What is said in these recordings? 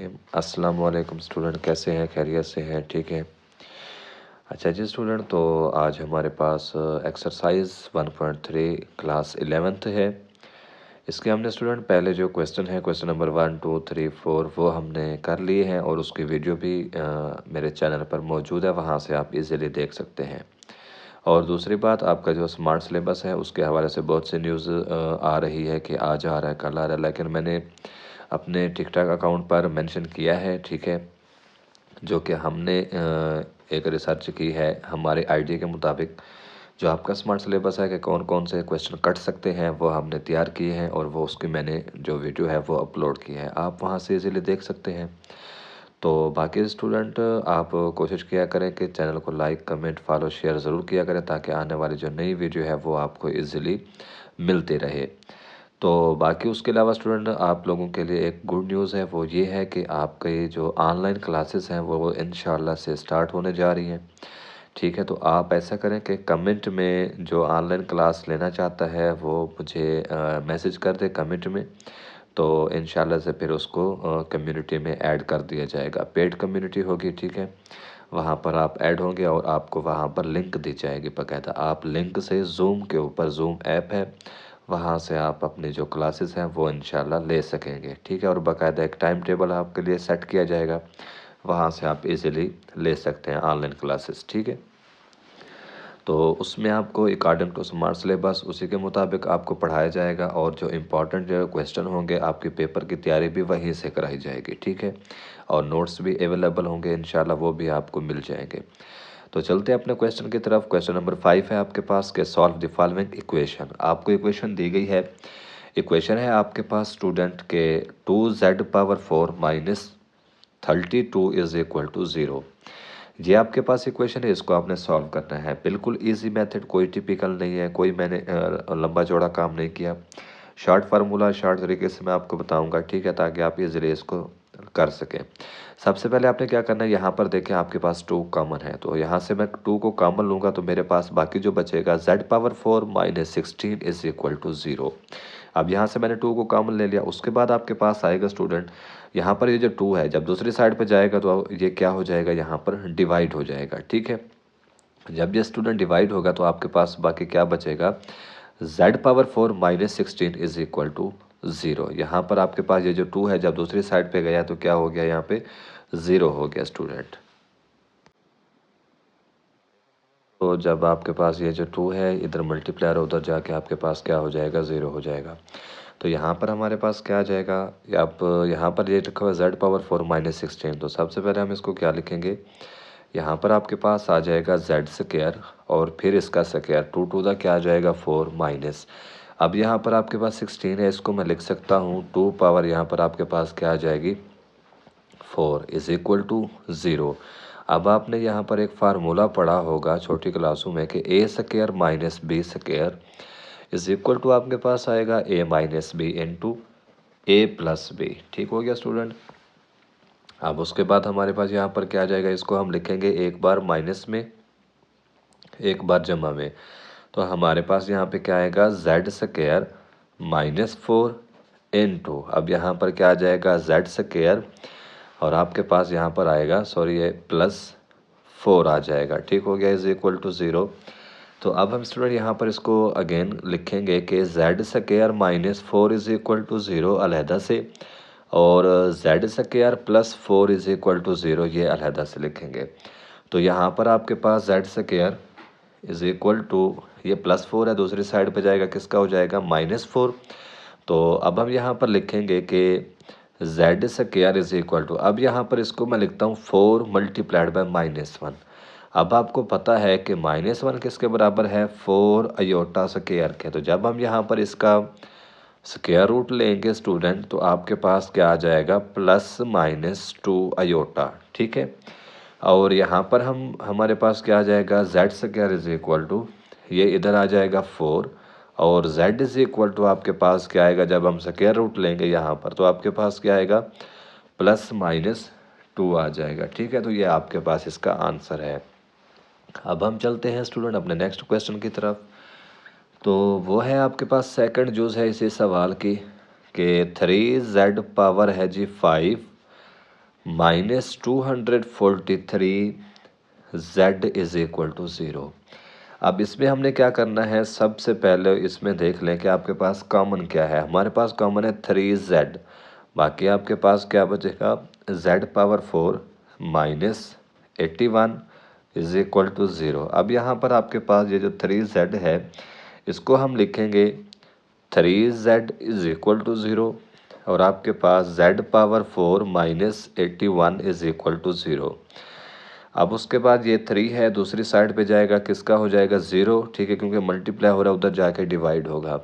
अस्सलाम वालेकुम स्टूडेंट, कैसे हैं? खैरियत से हैं? ठीक है। अच्छा जी स्टूडेंट, तो आज हमारे पास एक्सरसाइज 1.3 क्लास 11th है। इसके हमने स्टूडेंट पहले जो क्वेश्चन है, क्वेश्चन नंबर 1 2 3 4, वो हमने कर लिए हैं और उसकी वीडियो भी मेरे चैनल पर मौजूद है, वहाँ से आप इजीली देख सकते हैं। और दूसरी बात, आपका जो स्मार्ट सिलेबस है उसके हवाले से बहुत सी न्यूज़ आ रही है कि आज आ रहा है, कल आ रहा है, लेकिन मैंने अपने टिकटॉक अकाउंट पर मेंशन किया है, ठीक है, जो कि हमने एक रिसर्च की है हमारे आइडिया के मुताबिक। जो आपका स्मार्ट सिलेबस है कि कौन कौन से क्वेश्चन कट सकते हैं, वो हमने तैयार किए हैं और वो उसकी मैंने जो वीडियो है वो अपलोड की है, आप वहाँ से इजीली देख सकते हैं। तो बाकी स्टूडेंट, आप कोशिश किया करें कि चैनल को लाइक कमेंट फॉलो शेयर ज़रूर किया करें, ताकि आने वाली जो नई वीडियो है वो आपको इजीली मिलती रहे। तो बाकी उसके अलावा स्टूडेंट, आप लोगों के लिए एक गुड न्यूज़ है, वो ये है कि आपके जो ऑनलाइन क्लासेस हैं वो इंशाल्लाह से स्टार्ट होने जा रही हैं, ठीक है। तो आप ऐसा करें कि कमेंट में जो ऑनलाइन क्लास लेना चाहता है वो मुझे मैसेज कर दे कमेंट में, तो इंशाल्लाह से फिर उसको कम्युनिटी में ऐड कर दिया जाएगा। पेड कम्युनिटी होगी, ठीक है, वहाँ पर आप ऐड होंगे और आपको वहाँ पर लिंक दी जाएगी बाकायदा। आप लिंक से ज़ूम के ऊपर, ज़ूम ऐप है, वहाँ से आप अपनी जो क्लासेस हैं वो इंशाल्लाह ले सकेंगे, ठीक है। और बाकायदा एक टाइम टेबल आपके लिए सेट किया जाएगा, वहाँ से आप इजीली ले सकते हैं ऑनलाइन क्लासेस, ठीक है। तो उसमें आपको अकॉर्डिंग टू स्मार्ट सिलेबस उसी के मुताबिक आपको पढ़ाया जाएगा, और जो इम्पोर्टेंट जो क्वेश्चन होंगे आपके पेपर की तैयारी भी वहीं से कराई जाएगी, ठीक है। और नोट्स भी अवेलेबल होंगे इंशाल्लाह, वो भी आपको मिल जाएंगे। तो चलते हैं अपने क्वेश्चन की तरफ। क्वेश्चन नंबर 5 है आपके पास के सॉल्व द फॉलोइंग इक्वेशन। आपको इक्वेशन दी गई है, इक्वेशन है आपके पास स्टूडेंट के 2z⁴ minus 32 is equal to 0। ये आपके पास इक्वेशन है, इसको आपने सॉल्व करना है। बिल्कुल इजी मेथड, कोई टिपिकल नहीं है, कोई मैंने लंबा चौड़ा काम नहीं किया। शॉर्ट फार्मूला शॉर्ट तरीके से मैं आपको बताऊंगा, ठीक है, ताकि आप इजीली इसको कर सकें। सबसे पहले आपने क्या करना है, यहाँ पर देखें आपके पास 2 कॉमन है, तो यहाँ से मैं 2 को कॉमन लूँगा तो मेरे पास बाकी जो बचेगा z⁴ minus 16 is equal to 0। अब यहाँ से मैंने 2 को कॉमन ले लिया, उसके बाद आपके पास आएगा स्टूडेंट, यहाँ पर ये जो 2 है जब दूसरी साइड पे जाएगा तो ये क्या हो जाएगा, यहाँ पर डिवाइड हो जाएगा, ठीक है। जब ये स्टूडेंट डिवाइड होगा तो आपके पास बाकी क्या बचेगा, z⁴ minus 16 is equal to 0। यहाँ पर आपके पास ये जो 2 है जब दूसरी साइड पे गया तो क्या हो गया, यहाँ पे 0 हो गया स्टूडेंट। तो जब आपके पास ये जो 2 है इधर मल्टीप्लायर, उधर जाके आपके पास क्या हो जाएगा, 0 हो जाएगा। तो यहाँ पर हमारे पास क्या आ जाएगा, आप यहाँ पर ये लिखा हुआ z⁴ माइनस 16, तो सबसे पहले हम इसको क्या लिखेंगे, यहाँ पर आपके पास आ जाएगा z² और फिर इसका स्क्वायर, 2 टू द क्या आ जाएगा 4 माइनस। अब यहाँ पर आपके पास 16 है, इसको मैं लिख सकता हूँ 2 पावर यहाँ पर आपके पास क्या आ जाएगी 4 इज इक्वल टू 0। अब आपने यहाँ पर एक फार्मूला पढ़ा होगा छोटी क्लासों में कि a² minus b² is equal to आपके पास आएगा a minus B into a plus B, ठीक हो गया स्टूडेंट। अब उसके बाद हमारे पास यहाँ पर क्या आ जाएगा, इसको हम लिखेंगे एक बार माइनस में एक बार जमा में, तो हमारे पास यहाँ पे क्या आएगा z² माइनस 4 इंटू, अब यहाँ पर क्या आ जाएगा z² और आपके पास यहाँ पर आएगा सॉरी ये प्लस 4 आ जाएगा, ठीक हो गया, इज इक्वल टू 0। तो अब हम स्टूडेंट यहाँ पर इसको अगेन लिखेंगे कि z² minus 4 is equal to 0 अलहदा से, और z² plus 4 is equal to 0 ये अलहदा से लिखेंगे। तो यहाँ पर आपके पास z² इज इक्वल टू, ये प्लस 4 है, दूसरी साइड पे जाएगा किसका हो जाएगा -4। तो अब हम यहाँ पर लिखेंगे कि z² इज इक्वल टू, अब यहाँ पर इसको मैं लिखता हूँ 4 मल्टीप्लाइड बाय -1। अब आपको पता है कि -1 किसके बराबर है, 4 अयोटा स्क्वायर के। तो जब हम यहाँ पर इसका स्क्वायर रूट लेंगे स्टूडेंट तो आपके पास क्या आ जाएगा +-2 अयोटा, ठीक है। और यहाँ पर हमारे पास क्या आ जाएगा z² इज इक्वल टू, ये इधर आ जाएगा 4, और z इज इक्वल टू आपके पास क्या आएगा, जब हम स्क्वायर रूट लेंगे यहाँ पर तो आपके पास क्या आएगा +-2 आ जाएगा, ठीक है। तो ये आपके पास इसका आंसर है। अब हम चलते हैं स्टूडेंट अपने नेक्स्ट क्वेश्चन की तरफ। तो वो है आपके पास सेकंड जूस है इसी सवाल की कि 3z पावर है जी 5 -243 z इज इक्वल टू 0। अब इसमें हमने क्या करना है, सबसे पहले इसमें देख लें कि आपके पास कॉमन क्या है। हमारे पास कॉमन है 3z, बाकी आपके पास क्या बचेगा, z power 4 minus 81 is equal to 0। अब यहाँ पर आपके पास ये जो 3z है इसको हम लिखेंगे 3z इज इक्वल टू 0, और आपके पास z power 4 minus 81 is equal to 0। अब उसके बाद ये 3 है, दूसरी साइड पे जाएगा, किसका हो जाएगा 0, ठीक है, क्योंकि मल्टीप्लाई हो रहा है, उधर जाके डिवाइड होगा।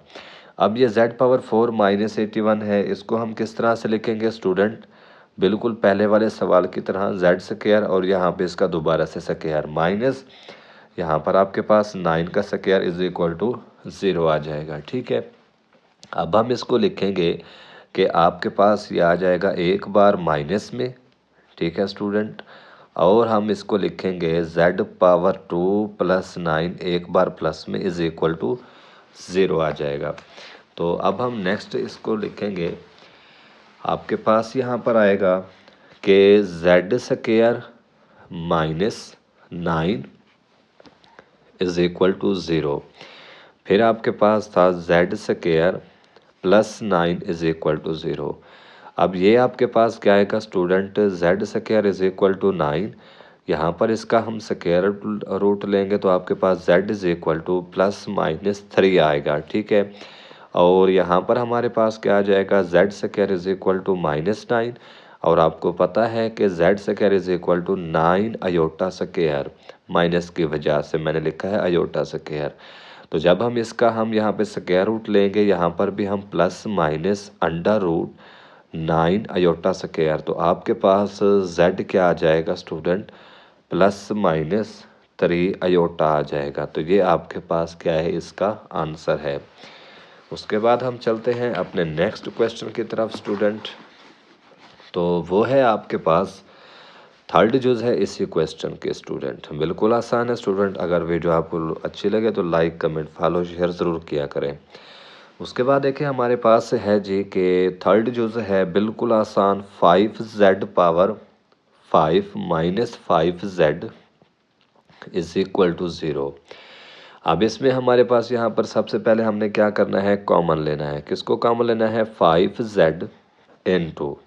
अब ये z पावर 4 माइनस 81 है, इसको हम किस तरह से लिखेंगे स्टूडेंट, बिल्कुल पहले वाले सवाल की तरह z स्क्वायर और यहाँ पे इसका दोबारा से स्क्वायर माइनस यहाँ पर आपके पास 9 का स्क्वायर इज इक्वल टू 0 आ जाएगा, ठीक है। अब हम इसको लिखेंगे कि आपके पास ये आ जाएगा एक बार माइनस में, ठीक है स्टूडेंट, और हम इसको लिखेंगे z पावर 2 प्लस 9 एक बार प्लस में इज इक्वल टू 0 आ जाएगा। तो अब हम नेक्स्ट इसको लिखेंगे, आपके पास यहाँ पर आएगा कि z square minus 9 is equal to 0। फिर आपके पास था z square plus 9 is equal to 0। अब ये आपके पास क्या आएगा student, z square is equal to 9, यहाँ पर इसका हम स्क्वायर रूट लेंगे तो आपके पास z is equal to plus minus 3 आएगा, ठीक है। और यहाँ पर हमारे पास क्या आ जाएगा, z square is equal to minus 9, और आपको पता है कि z square is equal to 9 iota square, minus की वजह से मैंने लिखा है अयोटा स्क्वायर। तो जब हम इसका हम यहाँ पे स्क्वायर रूट लेंगे, यहाँ पर भी हम plus minus under root 9 iota square, तो आपके पास z क्या आ जाएगा स्टूडेंट, प्लस माइनस 3 अयोटा आ जाएगा। तो ये आपके पास क्या है, इसका आंसर है। उसके बाद हम चलते हैं अपने नेक्स्ट क्वेश्चन की तरफ स्टूडेंट। तो वो है आपके पास थर्ड जुज़ है इसी क्वेश्चन के स्टूडेंट, बिल्कुल आसान है स्टूडेंट। अगर वीडियो आपको अच्छी लगे तो लाइक कमेंट फॉलो शेयर ज़रूर किया करें। उसके बाद देखिए हमारे पास है जी कि थर्ड जुज़ है बिल्कुल आसान, 5z power 5 minus 5z is equal to 0। अब इसमें हमारे पास यहाँ पर सबसे पहले हमने क्या करना है, कॉमन लेना है। किसको कॉमन लेना है, 5z into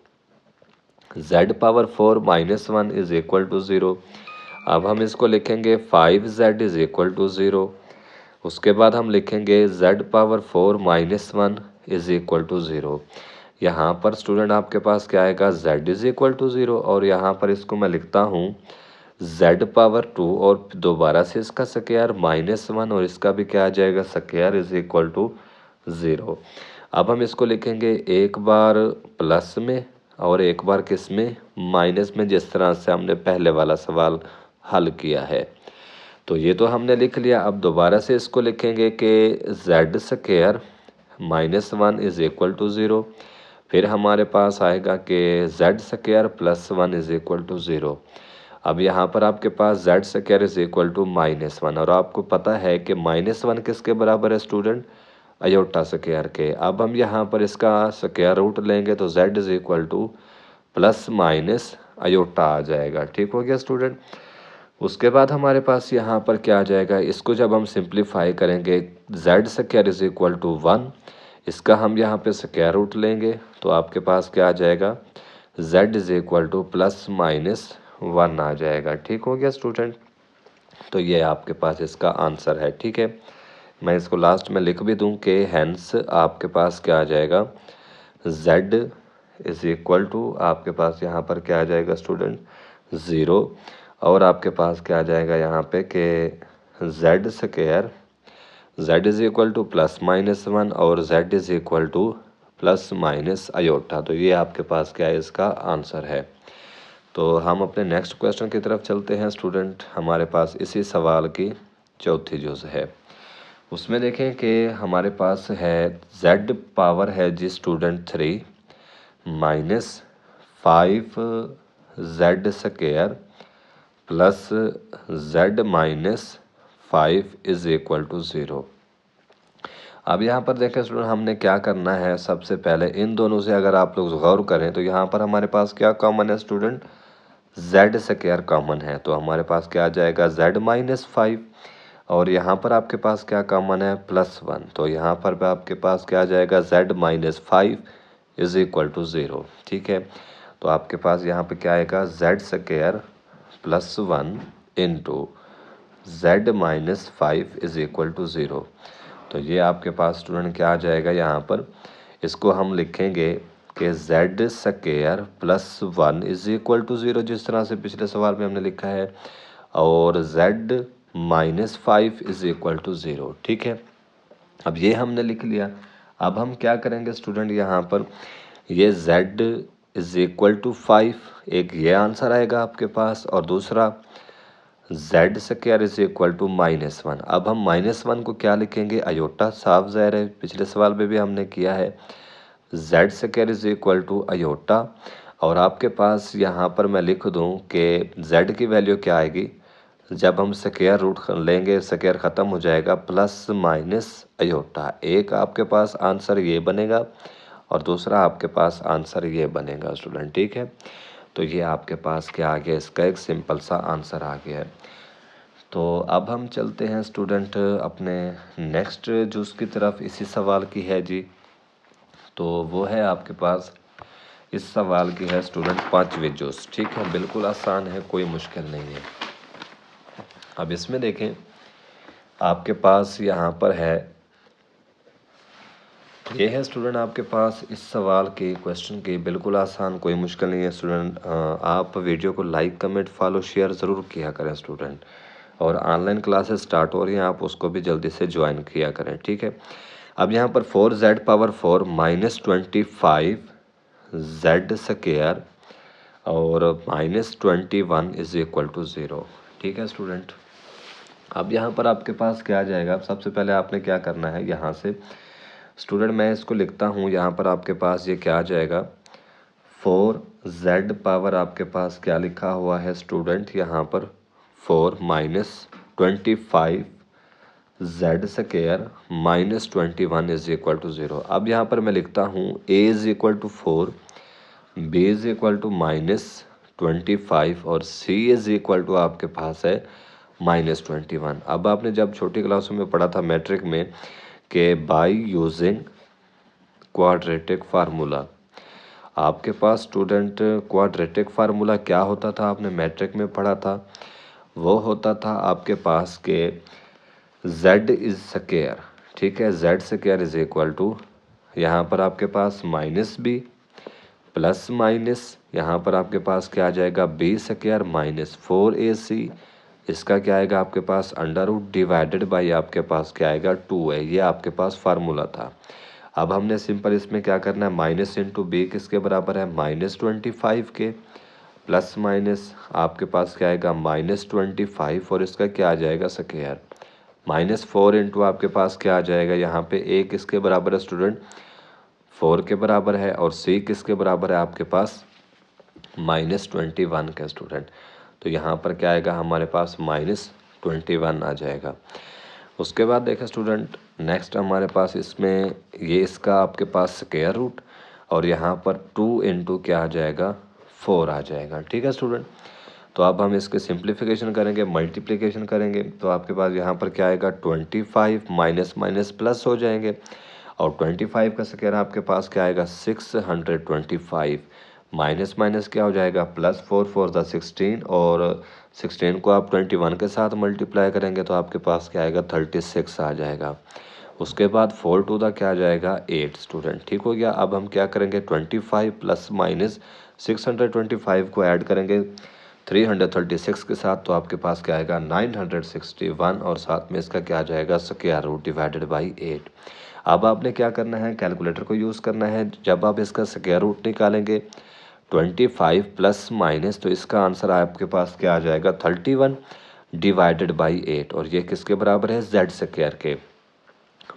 z power 4 minus 1 is equal to 0। अब हम इसको लिखेंगे 5z इज इक्वल टू 0। उसके बाद हम लिखेंगे z power 4 minus 1 is equal to 0। यहाँ पर स्टूडेंट आपके पास क्या आएगा, z इज इक्वल टू 0, और यहाँ पर इसको मैं लिखता हूँ z पावर 2 और दोबारा से इसका स्क्वायर माइनस 1 और इसका भी क्या आ जाएगा, स्क्वायर इज इक्वल टू 0। अब हम इसको लिखेंगे एक बार प्लस में और एक बार किस में, माइनस में, जिस तरह से हमने पहले वाला सवाल हल किया है। तो ये तो हमने लिख लिया। अब दोबारा से इसको लिखेंगे कि z square minus 1 is equal to 0। फिर हमारे पास आएगा कि z square plus 1 is equal to 0। अब यहाँ पर आपके पास z square is equal to minus 1, और आपको पता है कि माइनस 1 किसके बराबर है स्टूडेंट, अयोटा स्क्वायर के। अब हम यहाँ पर इसका स्क्वायर रूट लेंगे तो z is equal to plus minus iota आ जाएगा, ठीक हो गया स्टूडेंट। उसके बाद हमारे पास यहाँ पर क्या आ जाएगा, इसको जब हम सिंप्लीफाई करेंगे z square is equal to 1, इसका हम यहाँ पे स्क्वायर रूट लेंगे तो आपके पास क्या आ जाएगा, z is equal to plus minus 1 आ जाएगा, ठीक हो गया स्टूडेंट। तो ये आपके पास इसका आंसर है, ठीक है। मैं इसको लास्ट में लिख भी दूं कि हैंस आपके पास क्या आ जाएगा, z इज इक्वल टू आपके पास यहाँ पर क्या आ जाएगा स्टूडेंट 0, और आपके पास क्या आ जाएगा यहाँ पे कि z square z is equal to plus minus 1 और z is equal to plus minus aorta. तो ये आपके पास क्या है, इसका आंसर है। तो हम अपने नेक्स्ट क्वेश्चन की तरफ चलते हैं स्टूडेंट। हमारे पास इसी सवाल की चौथी जुज़ है। उसमें देखें कि हमारे पास है z पावर है जी student 3 minus 5z square plus z minus 5 is equal to 0। अब यहाँ पर देखें स्टूडेंट, हमने क्या करना है, सबसे पहले इन दोनों से अगर आप लोग गौर करें तो यहाँ पर हमारे पास क्या कॉमन है स्टूडेंट, जेड स्क्वायर कॉमन है। तो हमारे पास क्या आ जाएगा, z-5। और यहाँ पर आपके पास क्या कॉमन है, +1। तो यहाँ पर भी आपके पास क्या आ जाएगा, z-5 इज इक्वल टू 0। ठीक है, तो आपके पास यहाँ पे क्या आएगा, z² +1 into z-5 is equal to 0। तो ये आपके पास स्टूडेंट क्या आ जाएगा, यहाँ पर इसको हम लिखेंगे कि z² +1 इज इक्वल टू 0, जिस तरह से पिछले सवाल में हमने लिखा है, और z-5 इज इक्वल टू 0। ठीक है, अब ये हमने लिख लिया। अब हम क्या करेंगे स्टूडेंट, यहाँ पर ये z इज इक्वल टू 5, एक ये आंसर आएगा आपके पास, और दूसरा z² इज इक्वल टू -1। अब हम -1 को क्या लिखेंगे, अयोटा। साफ ज़ाहिर है, पिछले सवाल में भी हमने किया है, z² is equal to aorta. और आपके पास यहाँ पर मैं लिख दूँ कि z की वैल्यू क्या आएगी, जब हम स्क्वायर रूट लेंगे, स्क्वायर ख़त्म हो जाएगा, प्लस माइनस अयोटा। एक आपके पास आंसर ये बनेगा और दूसरा आपके पास आंसर ये बनेगा स्टूडेंट। ठीक है, तो ये आपके पास क्या आ गया, इसका एक सिंपल सा आंसर आ गया है। तो अब हम चलते हैं स्टूडेंट अपने नेक्स्ट जूस की तरफ, इसी सवाल की है जी। तो वो है आपके पास, इस सवाल की है स्टूडेंट 5वीं जूस। ठीक है, बिल्कुल आसान है, कोई मुश्किल नहीं है। अब इसमें देखें, आपके पास यहाँ पर है, ये है स्टूडेंट आपके पास इस सवाल के क्वेश्चन की, बिल्कुल आसान, कोई मुश्किल नहीं है स्टूडेंट। आप वीडियो को लाइक कमेंट फॉलो शेयर ज़रूर किया करें स्टूडेंट, और ऑनलाइन क्लासेस स्टार्ट हो रही हैं, आप उसको भी जल्दी से ज्वाइन किया करें। ठीक है, अब यहाँ पर 4z⁴ -25 z² और -21 इज इक्वल टू 0। ठीक है स्टूडेंट, अब यहाँ पर आपके पास क्या आ जाएगा, सबसे पहले आपने क्या करना है, यहाँ से स्टूडेंट मैं इसको लिखता हूँ, यहाँ पर आपके पास ये क्या आ जाएगा, 4z आपके पास क्या लिखा हुआ है स्टूडेंट, यहाँ पर 4 -25 z² -21 इज इक्वल टू 0। अब यहाँ पर मैं लिखता हूँ a is equal to 4, b is equal to -25 और c इज इक्वल टू आपके पास है -21। अब आपने जब छोटी क्लासों में पढ़ा था मैट्रिक में कि बाय यूजिंग क्वाड्रेटिक फार्मूला, आपके पास स्टूडेंट क्वाड्रेटिक फार्मूला क्या होता था, आपने मैट्रिक में पढ़ा था, वो होता था आपके पास के z इज स्क्वायर। ठीक है, z² इज इक्वल टू, यहाँ पर आपके पास -b प्लस माइनस, यहाँ पर आपके पास क्या आ जाएगा, b² -4ac, इसका क्या आएगा आपके पास √ डिवाइडेड बाई आपके पास क्या आएगा 2 है। ये आपके पास फार्मूला था। अब हमने सिंपल इसमें क्या करना है, माइनस इंटू बी किसके बराबर है, -25 के, प्लस माइनस आपके पास क्या आएगा -25 और इसका क्या आ जाएगा स्क्वायर, -4 इंटू आपके पास क्या आ जाएगा, यहाँ पे a किसके बराबर है स्टूडेंट, 4 के बराबर है, और c किसके बराबर है आपके पास -21 का स्टूडेंट। तो यहाँ पर क्या आएगा हमारे पास -21 आ जाएगा। उसके बाद देखें स्टूडेंट, नेक्स्ट हमारे पास इसमें ये इसका आपके पास स्क्वायर रूट, और यहाँ पर 2 इंटू क्या आ जाएगा 4 आ जाएगा। ठीक है स्टूडेंट, तो अब हम इसके सिंप्लीफिकेशन करेंगे, मल्टीप्लिकेशन करेंगे, तो आपके पास यहाँ पर क्या आएगा 25 माइनस माइनस प्लस हो जाएंगे, और 25 का स्क्वायर आपके पास क्या आएगा 625, माइनस माइनस क्या हो जाएगा प्लस, 4 4 ज़ा 16, और 16 को आप 21 के साथ मल्टीप्लाई करेंगे तो आपके पास क्या आएगा 36 आ जाएगा। उसके बाद 4 2 दा क्या आ जाएगा 8 स्टूडेंट। ठीक हो गया। अब हम क्या करेंगे 25 प्लस माइनस 625 को ऐड करेंगे 336 के साथ, तो आपके पास क्या आएगा 961, और साथ में इसका क्या आ जाएगा स्क्वायर रूट डिवाइडेड बाई 8। अब आपने क्या करना है, कैलकुलेटर को यूज़ करना है। जब आप इसका स्क्वायर रूट निकालेंगे 25 प्लस माइनस, तो इसका आंसर आपके पास क्या आ जाएगा 31 डिवाइडेड बाई 8, और ये किसके बराबर है z² के।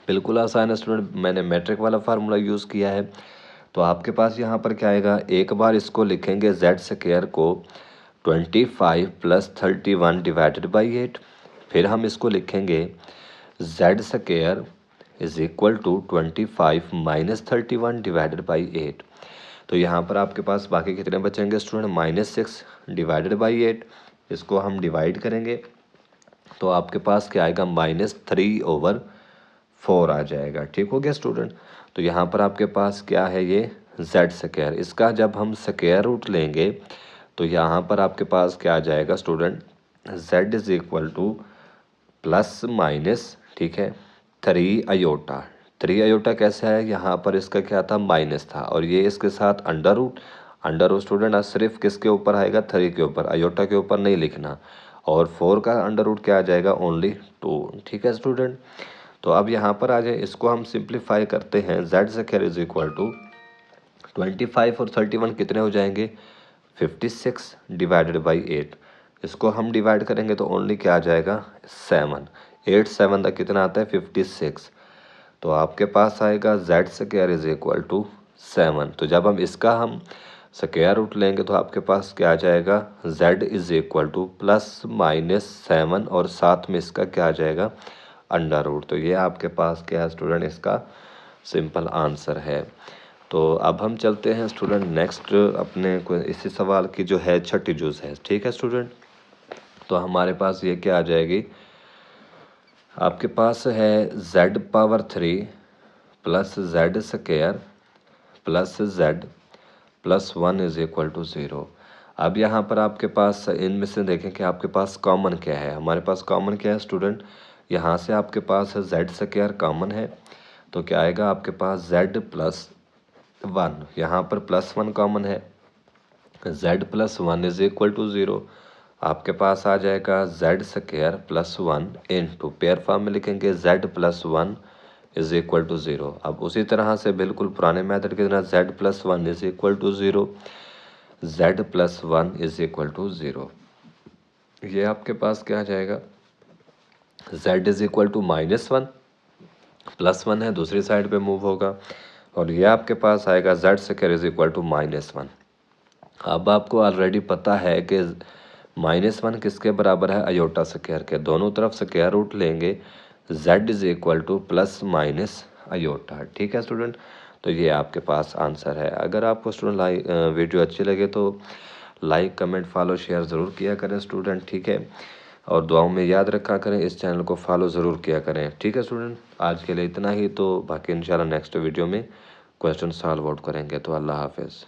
बिल्कुल आसान है स्टूडेंट, मैंने मैट्रिक वाला फार्मूला यूज़ किया है। तो आपके पास यहाँ पर क्या आएगा, एक बार इसको लिखेंगे z² को 25 प्लस 31 डिवाइडेड बाई 8, फिर हम इसको लिखेंगे z² is equal to 25 minus 31 divided by 8। तो यहाँ पर आपके पास बाकी कितने बचेंगे स्टूडेंट, -6 डिवाइडेड बाई 8। इसको हम डिवाइड करेंगे तो आपके पास क्या आएगा, -3/4 आ जाएगा। ठीक हो गया स्टूडेंट। तो यहाँ पर आपके पास क्या है, ये जेड स्क्वायर। इसका जब हम स्क्वायर रूट लेंगे तो यहाँ पर आपके पास क्या आ जाएगा student, z is equal to plus minus, ठीक है, 3 अयोटा। 3 अयोटा कैसे है, यहाँ पर इसका क्या था, माइनस था, और ये इसके साथ अंडर रूट स्टूडेंट आज सिर्फ किसके ऊपर आएगा, 3 के ऊपर, अयोटा के ऊपर नहीं लिखना। और 4 का अंडर रूट क्या आ जाएगा, ओनली 2। ठीक है स्टूडेंट। तो अब यहाँ पर आ जाए, इसको हम सिंप्लीफाई करते हैं। Z square is equal to 25 और 31 कितने हो जाएंगे, 56 डिवाइडेड बाई 8। इसको हम डिवाइड करेंगे तो ओनली क्या आ जाएगा, 7। 8 7 तक कितना आता है, 56। तो आपके पास आएगा Z square is equal to 7। तो जब हम इसका हम स्क्वायर रूट लेंगे तो आपके पास क्या आ जाएगा, z is equal to plus minus 7 और साथ में इसका क्या आ जाएगा, अंडर रूट। तो ये आपके पास क्या है स्टूडेंट, इसका सिंपल आंसर है। तो अब हम चलते हैं स्टूडेंट नेक्स्ट अपने को इसी सवाल की जो है छठी जुज है। ठीक है स्टूडेंट। तो हमारे पास ये क्या आ जाएगी, आपके पास है z⁻³ plus Z square plus z plus 1 is equal to 0। अब यहाँ पर आपके पास इनमें से देखें कि आपके पास कॉमन क्या है। हमारे पास कॉमन क्या है स्टूडेंट, यहाँ से आपके पास जेड स्क्वायर कॉमन है, तो क्या आएगा आपके पास z प्लस 1, यहाँ पर प्लस 1 कॉमन है, z plus 1 is equal to 0। आपके पास आ जाएगा Z square plus 1 into, pair form में लिखेंगे z plus 1 is equal to 0। अब उसी तरह से बिल्कुल पुराने मेथड की तरह z plus 1 is equal to 0, z plus 1 is equal to 0। ये आपके पास क्या आ जाएगा, z is equal to -1, plus 1 है दूसरी साइड पे मूव होगा, और ये आपके पास आएगा z square is equal to -1। अब आपको ऑलरेडी पता है कि -1 किसके बराबर है, अयोटा स्क्वायर के। दोनों तरफ स्क्वायर रूट लेंगे, z is equal to plus minus aorta. ठीक है स्टूडेंट। तो ये आपके पास आंसर है। अगर आपको स्टूडेंट वीडियो अच्छी लगे तो लाइक कमेंट फॉलो शेयर ज़रूर किया करें स्टूडेंट। ठीक है, और दुआओं में याद रखा करें, इस चैनल को फॉलो ज़रूर किया करें। ठीक है स्टूडेंट, आज के लिए इतना ही। तो बाकी इंशाल्लाह नेक्स्ट वीडियो में क्वेश्चन सॉल्व आउट करेंगे। तो अल्लाह हाफिज़।